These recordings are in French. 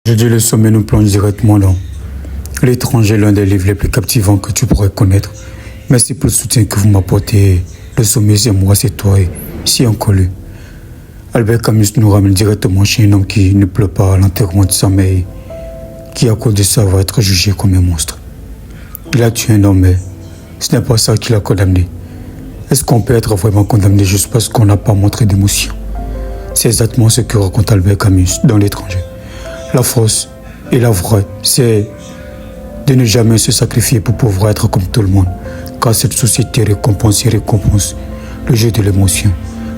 Je dis le sommet nous plonge directement dans L'étranger, l'un des livres les plus captivants que tu pourrais connaître. Merci pour le soutien que vous m'apportez. Le sommet, c'est moi, c'est toi et si inconnu. Albert Camus nous ramène directement chez un homme qui ne pleure pas à l'enterrement de sa mère, qui à cause de ça va être jugé comme un monstre. Il a tué un homme, mais ce n'est pas ça qui l'a condamné. Est-ce qu'on peut être vraiment condamné juste parce qu'on n'a pas montré d'émotion? C'est exactement ce que raconte Albert Camus dans L'étranger. La force et la vraie, c'est de ne jamais se sacrifier pour pouvoir être comme tout le monde, car cette société récompense le jeu de l'émotion.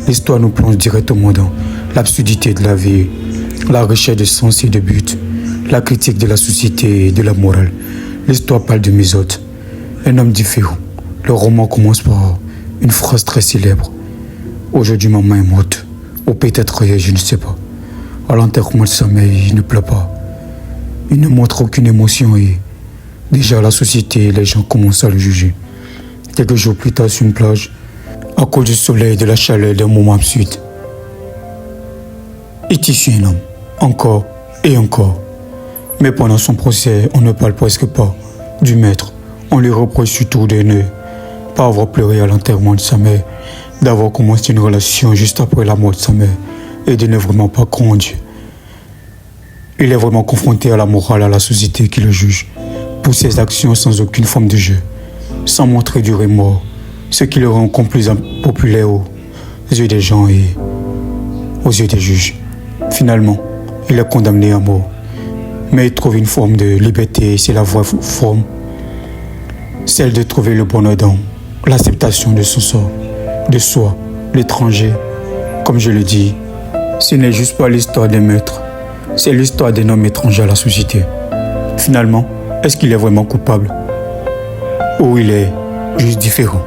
L'histoire nous plonge directement dans l'absurdité de la vie, la recherche de sens et de but, la critique de la société et de la morale. L'histoire parle de Mésote, un homme différent. Le roman commence par une phrase très célèbre. Aujourd'hui, maman est morte, ou peut-être hier, je ne sais pas. À l'enterrement de sa mère, il ne pleure pas. Il ne montre aucune émotion et déjà la société et les gens commencent à le juger. Quelques jours plus tard sur une plage, à cause du soleil et de la chaleur d'un moment absurde, il tue un homme, encore et encore. Mais pendant son procès, on ne parle presque pas du maître. On lui reproche surtout de ne pas avoir pleuré à l'enterrement de sa mère, d'avoir commencé une relation juste après la mort de sa mère et de ne vraiment pas croire en Dieu. Il est vraiment confronté à la morale, à la société qui le juge pour ses actions sans aucune forme de jeu, sans montrer du remords, ce qui le rend encore plus impopulaire aux yeux des gens et aux yeux des juges. Finalement, il est condamné à mort, mais il trouve une forme de liberté et c'est la vraie forme, celle de trouver le bonheur dans l'acceptation de son sort, de soi, l'étranger. Comme je le dis, ce n'est juste pas l'histoire des maîtres, c'est l'histoire d'un homme étranger à la société. Finalement, est-ce qu'il est vraiment coupable ou il est juste différent?